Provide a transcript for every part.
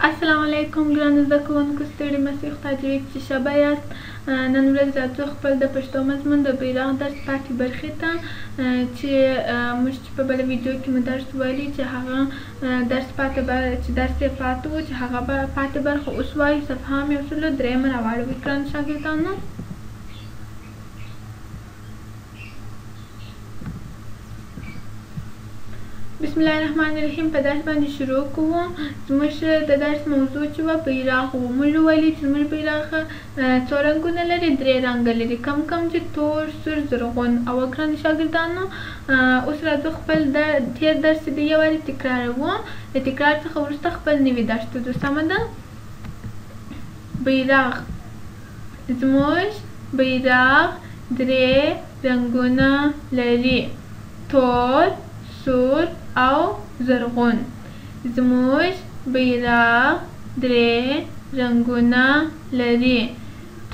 السلام علیکم ګرانو زده کوونکو، ستړي مسئ خدای دې وکړي چې ښه به یاست. نن ورځ راځو خپل د پښتو مضمون د بیرغ درس پاتې برخې ته چې موږ چې په بله ویډیو کې مو درس ویلی چې هغه درس یې پاتې و چې هغه به پاتې برخه اوس وایو. صفحه هم یو سلو درېیمه راواړوئ ګرانو شاګردانو. بسم الله الرحمن الرحیم. په درس باندې شروع کوو. زموږ د درس موضوع چې وه بیرغ و. موږ وویلي چې زموږ بیرغ څو رنګونه لري؟ 3 رنګه لري. کم چې تور، سور، زرغون. او ګرانو شاګردانو اوس راځو خپل د تېر درس دی یو وارې تکراروو. د تکرار څخه وروسته خپل نوي درس ته ځو. سمه ده؟ بیرغ. زموږ بیرغ 3 رنګونه لري: تور، سور او زرغون. زموږ بیرغ 3 رنګونه لري: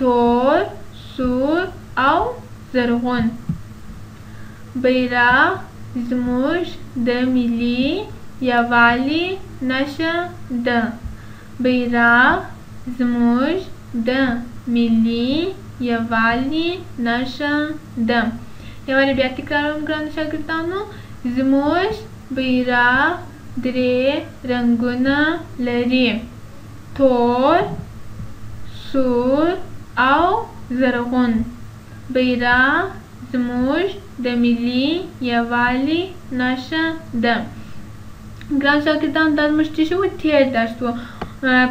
تور، سور او زرغون. بیرغ زموږ د ملي یووالي نښه ده. بیرغ زموږ د ملي یووالي نښه ده. یو وارې بیا تکراروم ګرانو شاګردانو. زموږ بیرغ 3 رنګونه لري: تور، سور او زرغون. بیرغ زموږ د ملي یووالي نښه ده. ګرانو شاګردانو دا زموږ څه شو؟ تېر درس و.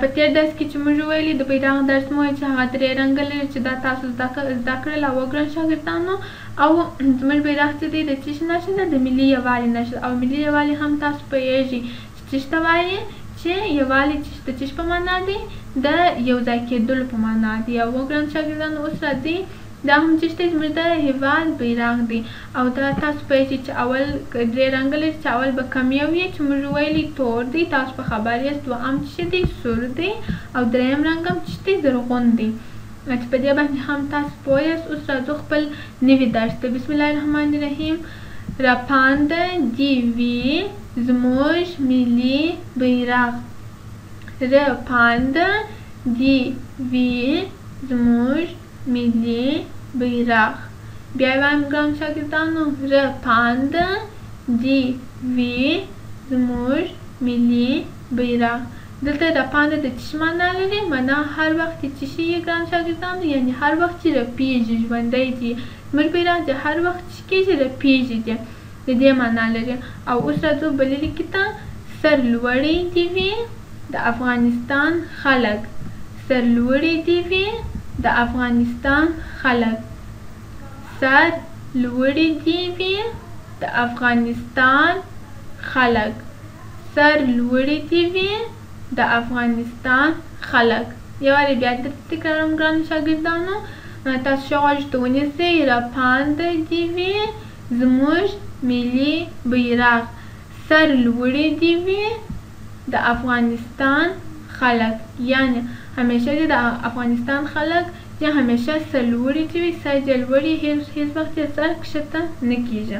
په تېر درس کې چې موږ ویلي د بیرغ درس مو چې هغه 3 رنګه لري چې دا تاسو زده کړل. او ګرانو شاګردانو او زموږ بیرغ چې دی د څه شي نښه ده؟ د ملي یووالي نښه ده. او ملي یووالي هم تاسو پوهیږئ چې څه ته وایي؟ چې یووالی د څه په معنا دی؟ د یو ځای کېدلو په معنا دی. او ګرانو شاګردانو اوس راځئ دا هم چې دی زموږ د هېواد بیرغ دی. او دا تاسو پوهیږئ چې اول 3 رنګه لري چې اول به کم یو وي چې موږ ویلي تور دی. تاسو په خبر یاست. دوهم چې دی سور دی. او درېیم رنګ هم چې دی زرغون دی. چې په دې باندې هم تاسو پوه یاست. اوس راځو خپل نوي درس ته. بسم الله الرحمن الرحیم. راپانده دې وي زموږ ملي بیرغ. راپانده دې وي زموږ ملي بیرغ. بیا یې وایم ګرانو شاګردانو. راپانده دې وي زموږ ملي بیرغ. دلته راپانده د څه معنا لري؟ معنا هر وخت چې څه شي ګرانو شاګردانو، یعنې هر وخت چې رپېږي، ژوندی دی. زموږ بیرغ د هر وخت چې کېږي رپېږي دی. د دې معنا لري. او اوس راځو بلې لیکې ته. سرلوړي دې وي د افغانستان خلک. سرلوړي دې وي د افغانستان خلک. سرلوړي دې وي د افغانستان خلک. سرلوړي دې وي د افغانستان خلک. یو وارې بیا درته تکراروم ګرانو شاګردانو. تاسو ښه غوږ ته ونیسئ. راپانده دې وي زموږ ملي بیرغ. سرلوړي دې وي د افغانستان خلک. یعنې همیشه دې د افغانستان خلک چې همیشه سرلوړي دې وي. سر دې لوړي، هېڅ وخت یې سر کښته نه کېږي.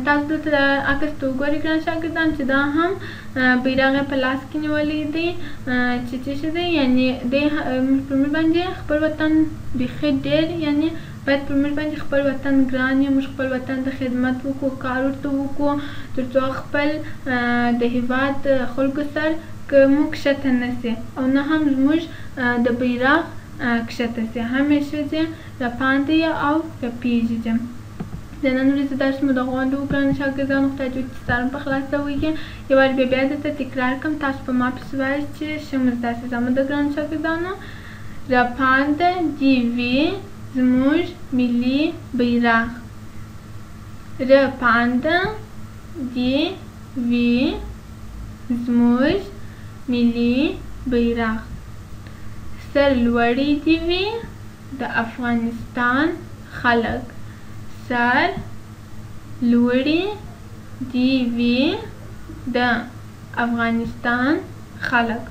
تاسو دلته عکس ته وګورئ ګران شاګردان چې دا هم بیرغ یې په لاس کې نیولی دی چې څه شی دی؟ یعنې دی پر موږ باندې خپل وطن بیخي ډېر، یعنې باید پر موږ باندې خپل وطن ګران وي. موږ خپل وطن ته خدمت وکړو، کار ورته وکړو تر څو خپل د هېواد خلکو سر که موږ کښته نه سي او نه هم زموږ د بیرغ کښته سي. همیشه دې راپانده یې او رپېږي دې. د نن ورځې درس مو دغه غونډه و ګرانو شاګردانو. خدای دې وکړي چې ستا په خلاصه ویږي. یو وارې بیا درته تکرار کړم. تاسو په ما پسې وایاست چې ښه مو زده سي. سمه ده ګرانو شاګردانو؟ راپانده دې وي زموږ ملي بیرغ. راپانده دې وي زموږ ملي بیرغ. سرلوړي دې وي د افغانستان خلک. سرلوړي دې وي د افغانستان خلک.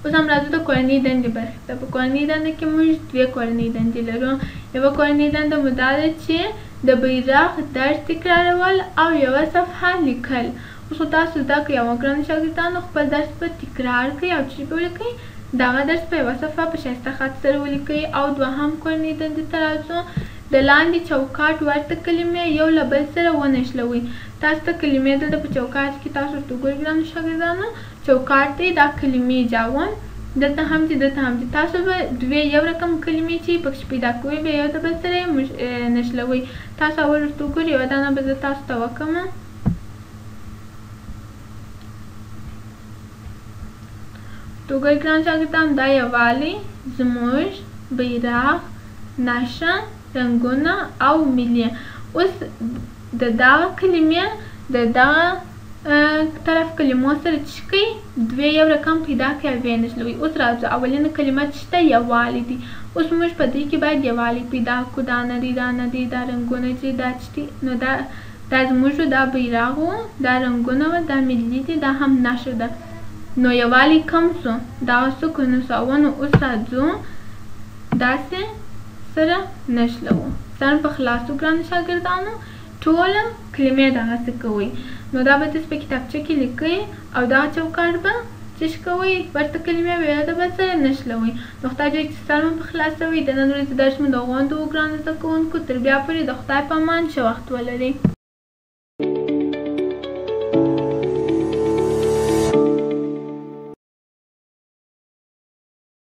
اوس هم راځو د کورنۍ دندې برخې ته. په کورنۍ دنده کې موږ 2 کورنۍ دندې لرو. یوه کورنۍ دنده مو دا ده چې د بیرغ درس تکرارول او یوه صفحه لیکل. اوس خو تاسو زده کړئ او ګرانو شاګردانو خپل درس په تکرار کړئ او چې به ولیکئ دغه درس په یوه صفحه په ښایسته خط سره ولیکئ. او دوهم کورنۍ دندې ته راځو. د لاندې چوکاټ ورته کلمې یو له بل سره ونښلوئ. تاسو ته کلمې دلته په چوکاټ کې تاسو ورته وګورئ ګرانو شاګردانو چوکاټ دی دا کلمې جاوم دلته هم دي دلته هم دي. تاسو به دوې یو رقم کلمې چې پکښې پیدا کوئ به یو د بل سره یې نښلوئ. تاسو اول ورته وګورئ یوه دانه به زه تاسو ته وکړم. وګورئ ګران شاګردانو دا یووالی زموږ بیرغ نښه رنګونه او ملي. اوس د دغه کلمې د دغه طرف کلمو سره چې کوئ دوې یو رقم پیدا کړئ او ویې نښلوئ. اوس راځو اولینه کلمه چې شته یووالی دی. اوس موږ په دې کې باید یووالی پیدا کړو. دا نه دی دا نه دی دا رنګونه چې دا چې دي نو دا زموږ دا بیرغ و دا رنګونه وه دا ملي دي دا هم نښه ده. نو یووالی کم سو دغه سکون سو او نو اوس راځو داسې سره نښلوو. سر په خلاصو ګرانو شاګردانو ټوله کلمې دغسې کوئ. نو دا به تاسو په کتابچه کې لیکئ او دغه چوکاټ به څه کوئ ورته کلمې به یو د بل سره نښلوئ. نو خدای جوړ چې سر مو په خلاصوئ. د نن ورځې درس مو د غونډو ګرانو زده کوونکو تر بیا پورې د خدای په امان ښه وخت ولرئ.